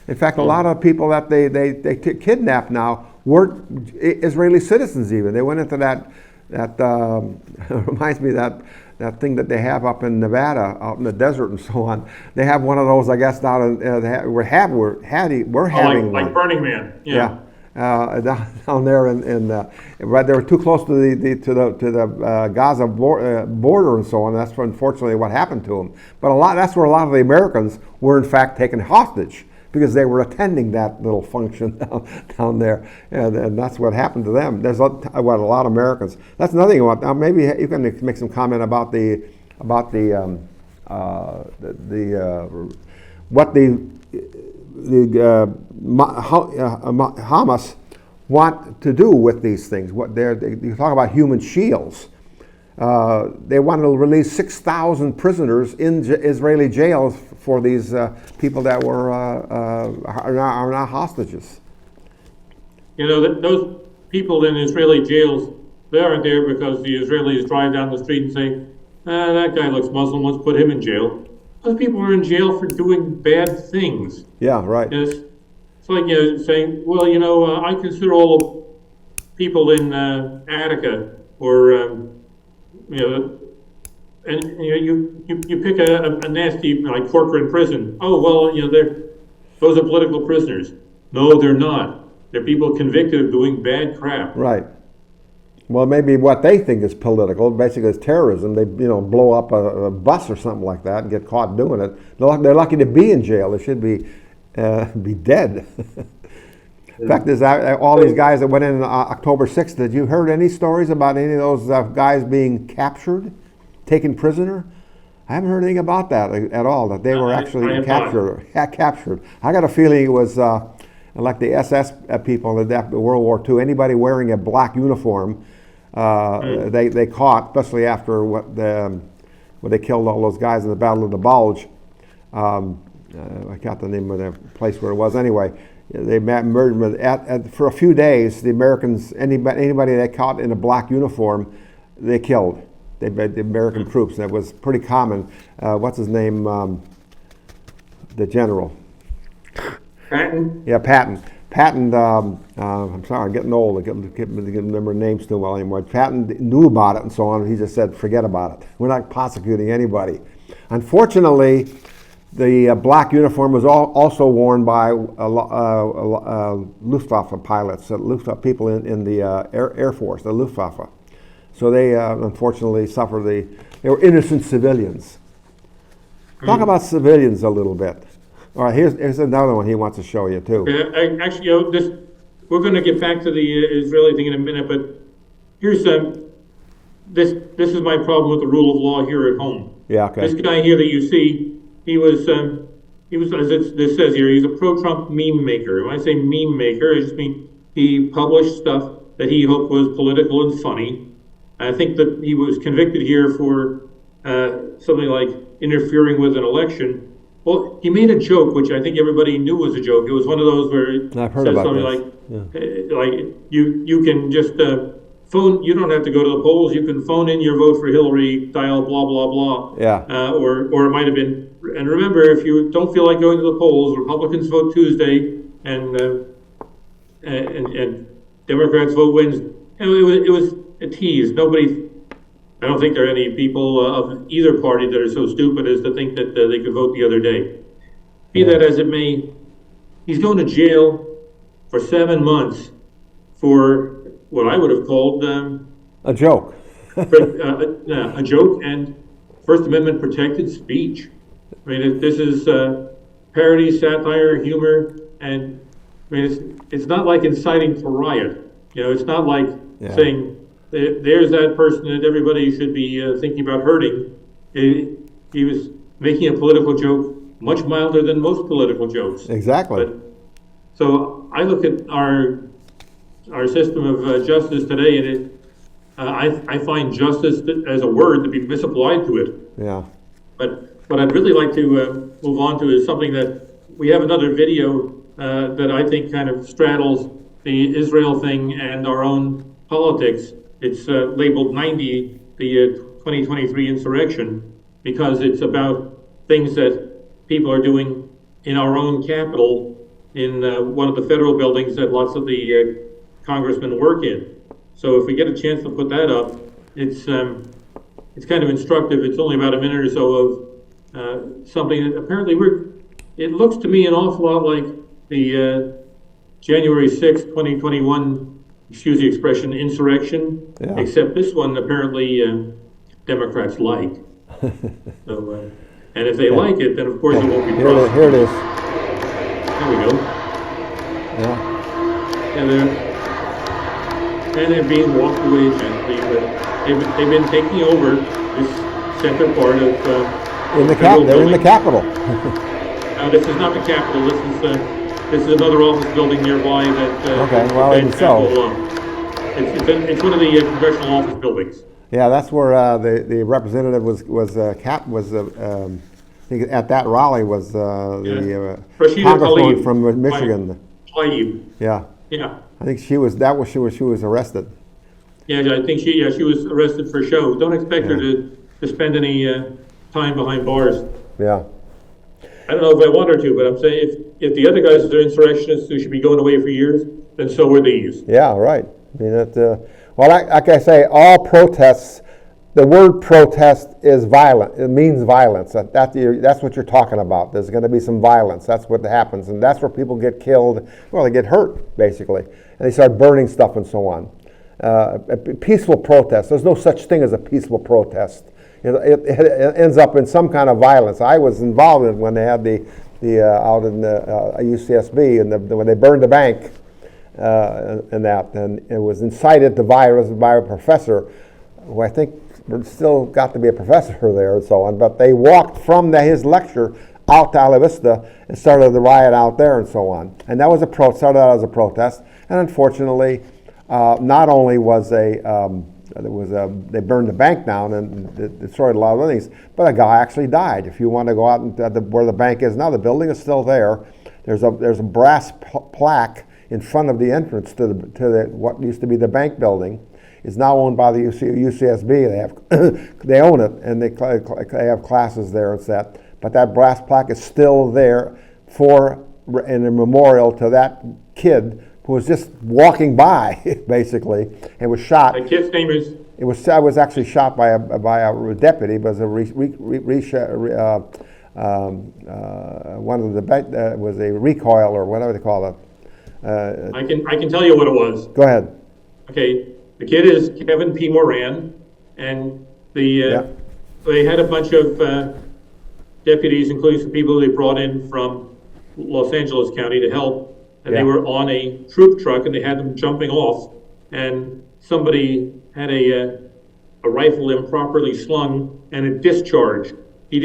In fact, a lot of people that they kidnapped now weren't Israeli citizens even. They went into that reminds me of that thing that they have up in Nevada, out in the desert and so on. They have one of those, I guess, down in, we're having one. Like Burning Man. Yeah. Down there, right, they were too close to the Gaza border and so on. That's unfortunately what happened to them. But that's where a lot of the Americans were in fact taken hostage, because they were attending that little function down there, and that's what happened to them. There's a lot of Americans. That's another thing about. Now maybe you can make some comment about what the Hamas want to do with these things. You talk about human shields. They want to release 6,000 prisoners in Israeli jails for these people that are now hostages. Those people in Israeli jails, they aren't there because the Israelis drive down the street and say, that guy looks Muslim, let's put him in jail. Those people are in jail for doing bad things. Yeah, right. It's like saying, well, I consider all the people in Attica or and you pick a nasty like Corcoran prison. Oh well, those are political prisoners. No, they're not. They're people convicted of doing bad crap. Right. Well, maybe what they think is political, basically is terrorism. They, blow up a bus or something like that and get caught doing it. They're lucky to be in jail. They should be dead. In fact, there's all these guys that went in October 6th. Did you heard any stories about any of those guys being captured, taken prisoner? I haven't heard anything about that at all, that they were actually captured. I got a feeling it was like the SS people in World War II. Anybody wearing a black uniform, they caught, especially after when they killed all those guys in the Battle of the Bulge. I got the name of the place where it was. Anyway, they murdered for a few days. The Americans, anybody they caught in a black uniform, they killed. The American troops. That was pretty common. What's his name? The general. Patton? Yeah, Patton. Patton, I'm sorry, I'm getting old. I can't remember names too well anymore. Patton knew about it and so on. He just said, forget about it. We're not prosecuting anybody. Unfortunately, the black uniform was also worn by Luftwaffe pilots, Luftwaffe people in the Air Force, the Luftwaffe. So they unfortunately suffered they were innocent civilians. Talk about civilians a little bit. All right, here's another one he wants to show you too. Actually, we're going to get back to the Israeli thing in a minute, but here's this is my problem with the rule of law here at home. Yeah, okay. This guy here that you see, he was as this says here, he's a pro-Trump meme maker. When I say meme maker, I just mean he published stuff that he hoped was political and funny. I think that he was convicted here for something like interfering with an election. Well, he made a joke, which I think everybody knew was a joke. It was one of those where it I've heard says about something this. like you can just phone. You don't have to go to the polls. You can phone in your vote for Hillary. Dial blah blah blah. Yeah. Or it might have been. And remember, if you don't feel like going to the polls, Republicans vote Tuesday, and Democrats vote Wednesday. And it was a tease. I don't think there are any people of either party that are so stupid as to think that they could vote the other day. Be that as it may, he's going to jail for 7 months for what I would have called a joke. A joke and First Amendment protected speech. I mean, this is parody, satire, humor, and I mean, it's not like inciting to riot. It's not like saying, there's that person that everybody should be thinking about hurting. He was making a political joke much milder than most political jokes. Exactly. So I look at our system of justice today, and I find justice as a word to be misapplied to it. Yeah. But what I'd really like to move on to is something that we have another video that I think kind of straddles the Israel thing and our own politics. It's labeled 90, the 2023 insurrection, because it's about things that people are doing in our own capital, in one of the federal buildings that lots of the congressmen work in. So if we get a chance to put that up, it's kind of instructive. It's only about a minute or so of something that apparently it looks to me an awful lot like the January 6th, 2021, excuse the expression, insurrection, except this one apparently Democrats like. So, and if they like it, then of course it won't be prosecuted. Here it is. There we go. Yeah. And they're being walked away gently, but they've been taking over this center part of they're in the Capitol. Now this is not the Capitol. This is another office building nearby that. Okay, well, even so. It's one of the congressional office buildings. Yeah, that's where the representative was I think at that rally was the congresswoman from Michigan. Yeah. Yeah. I think she was arrested. Yeah, I think she was arrested for show. Don't expect her to spend any time behind bars. Yeah. I don't know if I want her to, but I'm saying if the other guys are insurrectionists who should be going away for years, then so are these. Yeah, right. I mean, like I say, all protests the word protest is violent. It means violence. That's what you're talking about. There's going to be some violence. That's what happens, and that's where people get killed. Well, they get hurt basically, and they start burning stuff and so on. A peaceful protest. There's no such thing as a peaceful protest. It ends up in some kind of violence. I was involved in when they had the out in the UCSB and when they burned the bank and it was incited to violence by a professor who I think still got to be a professor there and so on. But they walked from his lecture out to Isla Vista and started the riot out there and so on. And that was started out as a protest. And unfortunately, not only was they burned the bank down and destroyed a lot of other things, but a guy actually died. If you want to go out where the bank is now, the building is still there. There's a brass plaque in front of the entrance to what used to be the bank building. It's now owned by the UCSB. They own it, and they have classes there and that. But that brass plaque is still there in a memorial to that kid who was just walking by, basically, and was shot. The kid's name is? It was actually shot by a deputy, but it was a recoil or whatever they call it. I can tell you what it was. Go ahead. Okay, the kid is Kevin P. Moran, and they had a bunch of deputies, including some people they brought in from Los Angeles County to help. And they were on a troop truck, and they had them jumping off, and somebody had a rifle improperly slung, and it discharged. He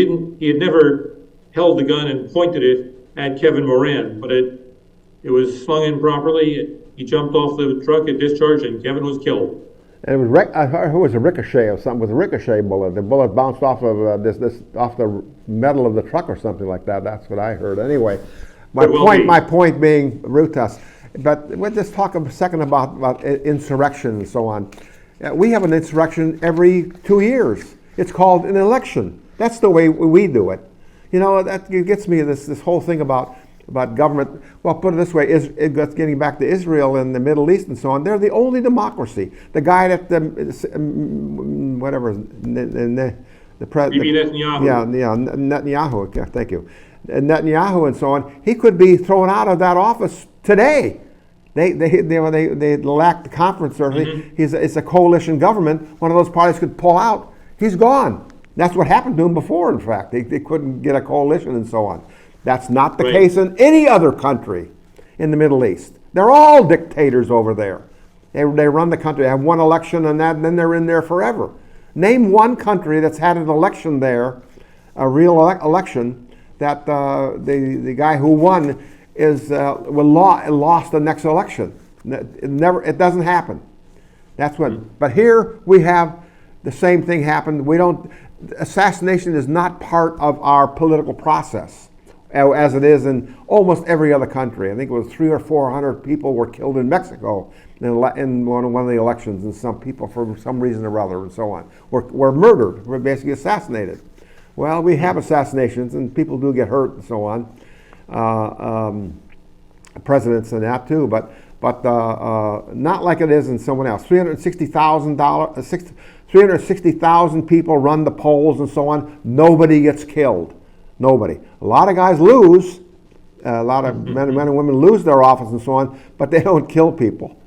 had never held the gun and pointed it at Kevin Moran, but it was slung improperly. He jumped off the truck, it discharged, and Kevin was killed. And I heard it was a ricochet or something. It was a ricochet bullet. The bullet bounced off of off the metal of the truck or something like that. That's what I heard. Anyway. My point being, Rutas, but we'll just talk a second about insurrection and so on. We have an insurrection every 2 years. It's called an election. That's the way we do it. You know, that gets me this whole thing about government. Well, put it this way, getting back to Israel and the Middle East and so on, they're the only democracy. The guy that, whatever, the president. Bibi Netanyahu. Yeah, Netanyahu, yeah, thank you. Netanyahu and so on, he could be thrown out of that office today. They lack the conference or it's a coalition government. One of those parties could pull out. He's gone. That's what happened to him before, in fact. They couldn't get a coalition and so on. That's not the case in any other country in the Middle East. They're all dictators over there. They run the country. They have one election and then they're in there forever. Name one country that's had an election there, a real election, that the guy who won lost the next election. It doesn't happen. That's what. But here we have the same thing happen. Assassination is not part of our political process, as it is in almost every other country. I think it was 300 or 400 people were killed in Mexico in one of the elections, and some people, for some reason or other, and so on, were murdered, were basically assassinated. Well, we have assassinations, and people do get hurt and so on. Presidents and that too, but not like it is in someone else. 360,000 people run the polls and so on. Nobody gets killed. Nobody. A lot of guys lose. A lot of men and women lose their office and so on, but they don't kill people.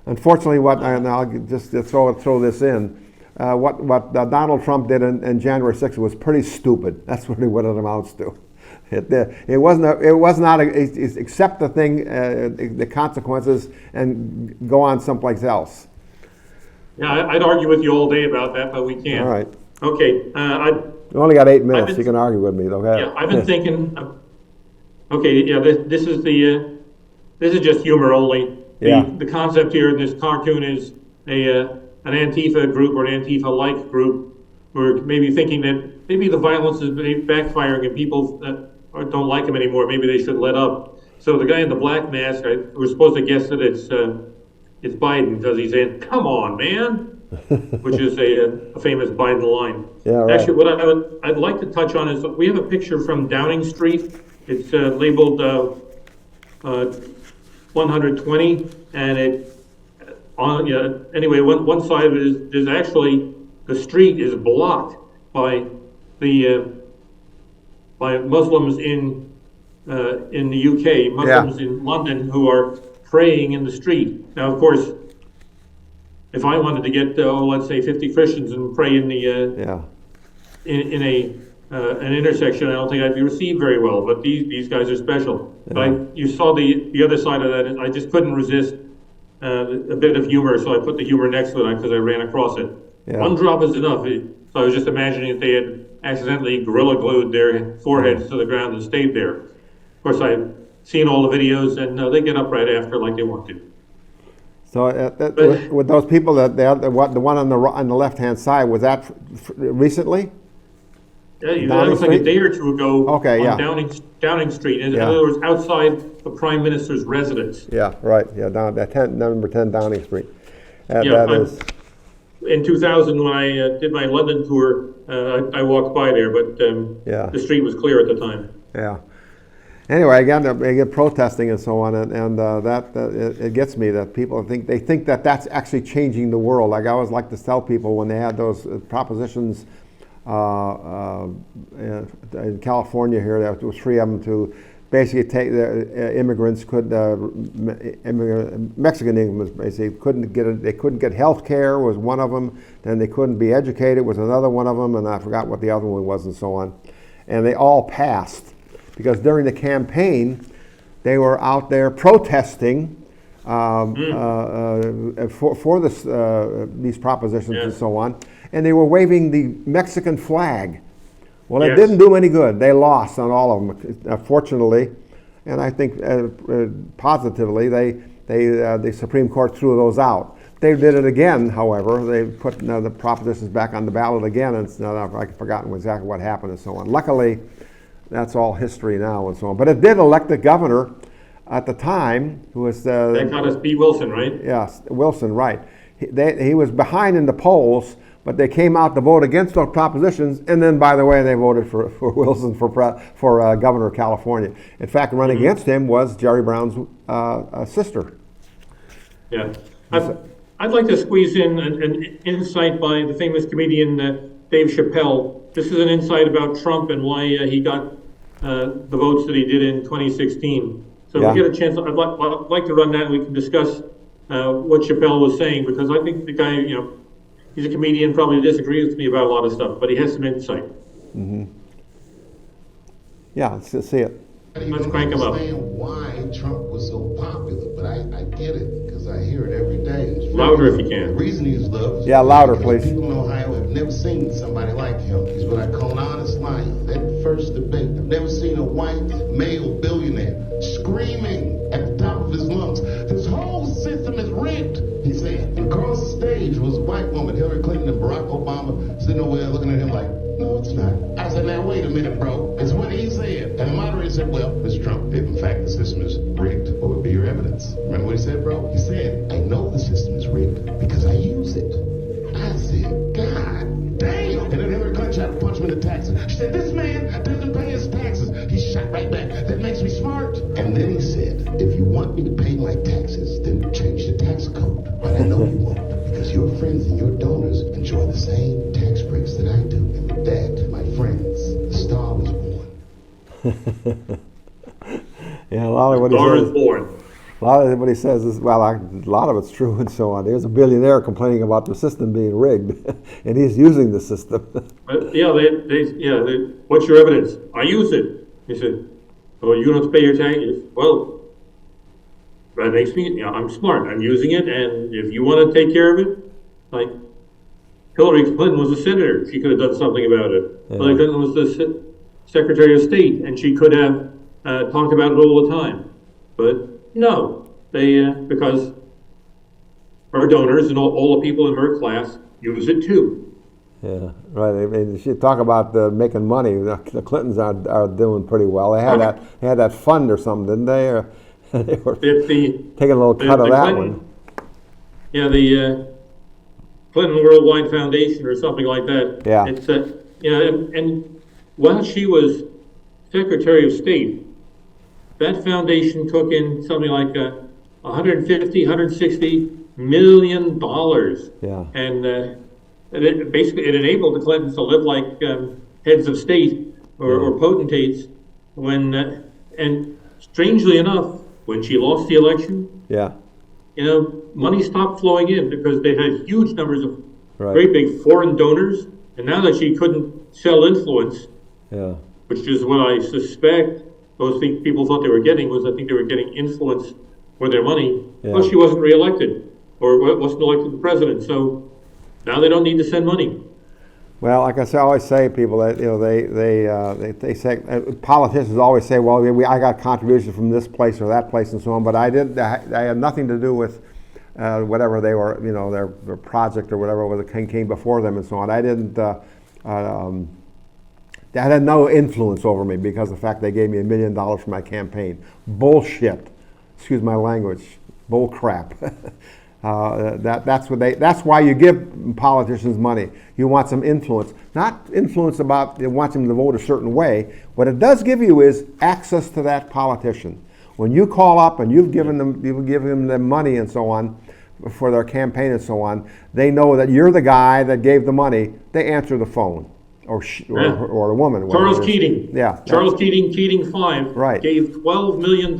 Unfortunately, and I'll just throw this in. What Donald Trump did in January 6th was pretty stupid. That's what it amounts to. It was not accept the thing, the consequences, and go on someplace else. Yeah, I'd argue with you all day about that, but we can't. All right. Okay. You only got 8 minutes. You can argue with me, though. Yeah, I've been thinking. Okay. Yeah. This is just humor only. The concept here in this cartoon is an Antifa group or an Antifa-like group. We're maybe thinking that maybe the violence is backfiring and people don't like him anymore. Maybe they should let up. So the guy in the black mask, we're supposed to guess that it's Biden because he's saying, "Come on, man," which is a famous Biden line. Yeah, right. Actually, what I'd like to touch on is we have a picture from Downing Street. It's labeled 120, and anyway, one side of it is there's actually the street is blocked by the by Muslims in the UK, Muslims in London who are praying in the street. Now, of course, if I wanted to get, let's say 50 Christians and pray in the in a an intersection, I don't think I'd be received very well. But these guys are special. Yeah. But you saw the other side of that. I just couldn't resist a bit of humor, so I put the humor next to it because I ran across it. Yeah. One drop is enough. So I was just imagining if they had accidentally gorilla glued their foreheads to the ground and stayed there. Of course, I've seen all the videos, and they get up right after like they want to. So with those people, the one on the left-hand side, was that recently? Yeah, that was like a day or two ago. Okay, on Downing Street. In other words, outside the Prime Minister's residence. Yeah, right. Yeah, down at number 10 Downing Street. In 2000, when I did my London tour, I walked by there, but the street was clear at the time. Yeah. Anyway, again, they get protesting and so on, and it gets me that people think that that's actually changing the world. Like I always like to tell people when they had those propositions in California here, there was 3 of them to basically take the immigrants Mexican immigrants basically they couldn't get health care was one of them. Then they couldn't be educated was another one of them, and I forgot what the other one was and so on. And they all passed. Because during the campaign, they were out there protesting for this, these propositions and so on, and they were waving the Mexican flag. Well, it didn't do any good. They lost on all of them, fortunately, and I think positively, the Supreme Court threw those out. They did it again, however. They put the propositions back on the ballot again, and I've forgotten exactly what happened and so on. Luckily, that's all history now and so on. But it did elect a governor at the time who was... that got us B. Wilson, right? Yes, Wilson, right. He was behind in the polls, but they came out to vote against those propositions, and then, by the way, they voted for Wilson for governor of California. In fact, running against him was Jerry Brown's sister. Yeah. I'd like to squeeze in an insight by the famous comedian Dave Chappelle. This is an insight about Trump and why he got the votes that he did in 2016. So if we get a chance, I'd like to run that and we can discuss what Chappelle was saying, because I think the guy, he's a comedian, probably disagrees with me about a lot of stuff, but he has some insight. Mm-hmm. Yeah, let's see it. Let's crank him up. I don't understand why Trump was so popular, but I get it, because I hear it every day. Louder if you can. The reason he's loved. Yeah, louder, please. People in Ohio have never seen somebody like him. He's what I call an honest lion. That first debate, I've never seen a white male billionaire screaming at the top of his lungs, "This whole system is rigged," he said. And across the stage was a white woman, Hillary Clinton and Barack Obama, sitting over there looking at him like, "No, it's not." I said, "Now wait a minute, bro. It's what he said." And the moderator said, "Well, Mr. Trump, if in fact the system is rigged, what would be your evidence?" Remember what he said, bro? He said, "I know the system is rigged because I use it." I said, "God damn." And then Hillary Clinton tried to punch me in the taxes. She said, "This man doesn't pay his taxes." He shot right back. "That makes me smart." And then he said, "If you want me to pay my taxes, then change the tax code." But I know you won't, because your friends and your donors enjoy the same tax breaks that I do. And with that, my friends, the star was born. Yeah, a lot of what he says. A lot of what he says is, well, a lot of it's true and so on. There's a billionaire complaining about the system being rigged, and he's using the system. What's your evidence? I use it. He said, "Well, you don't have to pay your taxes." Well, that makes me, I'm smart. I'm using it, and if you want to take care of it, like Hillary Clinton was a senator, she could have done something about it. Yeah. Hillary Clinton was the Secretary of State, and she could have talked about it all the time. But no, they because her donors and all the people in her class use it too. Yeah, right. I mean, she talk about making money. The Clintons are doing pretty well. They had that fund or something, didn't they? Or they were taking a little cut of that one. Yeah, the Clinton Worldwide Foundation or something like that. Yeah. It's and while she was Secretary of State, that foundation took in something like $150, $160 million. Yeah. And basically it enabled the Clintons to live like heads of state or potentates. And strangely enough, when she lost the election, Yeah. money stopped flowing in because they had huge numbers of Right. great big foreign donors. And now that she couldn't sell influence, Yeah. which is what I suspect those people thought they were getting, was I think they were getting influence for their money. Yeah. Plus, she wasn't reelected or wasn't elected the president. So now they don't need to send money. Well, like I always say, people that they say politicians always say, well, I got contributions from this place or that place and so on, but I had nothing to do with whatever they were, their project or whatever was came before them and so on. I didn't. That had no influence over me because of the fact they gave me $1 million for my campaign. Bullshit. Excuse my language. Bull crap. That's why you give politicians money. You want some influence. Not influence about you want them to vote a certain way. What it does give you is access to that politician. When you call up and you've given them money and so on for their campaign and so on, they know that you're the guy that gave the money. They answer the phone. Or a woman. Charles Keating. Yeah. Charles Keating 5 Right. gave $12 million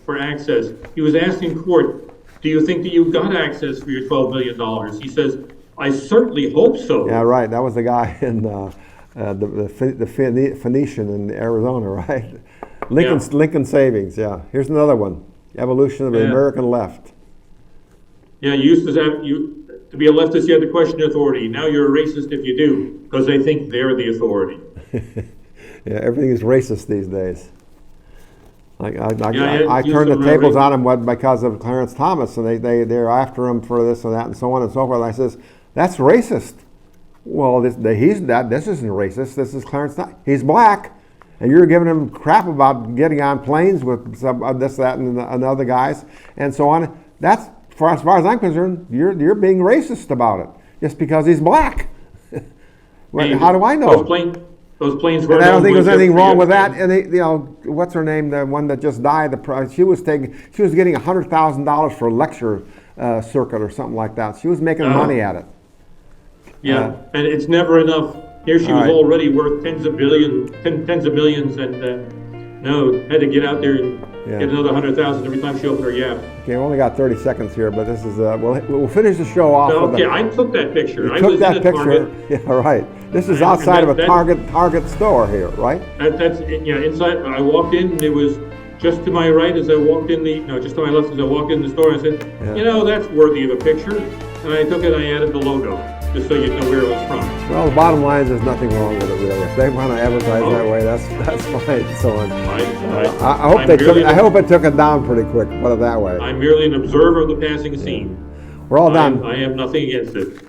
for access. He was asked in court, do you think that you got access for your $12 million? He says, I certainly hope so. Yeah, right. That was the guy in the Phoenician in Arizona, right? Lincoln Savings, yeah. Here's another one. Evolution of the American left. Yeah, you used to be a leftist, you had to question authority. Now you're a racist if you do, because they think they're the authority. Yeah, everything is racist these days. I you turned the some tables on him because of Clarence Thomas, and they're after him for this and that and so on and so forth. And I says, that's racist. Well, this isn't racist. This is Clarence Thomas. He's black, and you're giving him crap about getting on planes with some this, that, and other guys and so on. That's, as far as I'm concerned, you're being racist about it just because he's black. Well, how do I know? Those planes were. And I don't think there's anything wrong with that. And what's her name? The one that just died. She was getting $100,000 for a lecture circuit or something like that. She was making money at it. Yeah, and it's never enough. Here she was already worth tens of millions, and had to get out there and get another 100,000 every time she opened her yap. Okay, we only got 30 seconds here, but this is we'll finish the show off. Okay, I took that picture. You took that picture. Yeah, right. This is outside of a Target store here, right? That's inside. I walked in, and it was just to my right as I walked in just to my left as I walked in the store. I said, that's worthy of a picture, and I took it and I added the logo just so you'd know where it was from. Well, the bottom line is there's nothing wrong with it really. If they want to advertise that way, that's fine. So I hope it took it down pretty quick. Put it that way. I'm merely an observer of the passing scene. We're all done. I have nothing against it.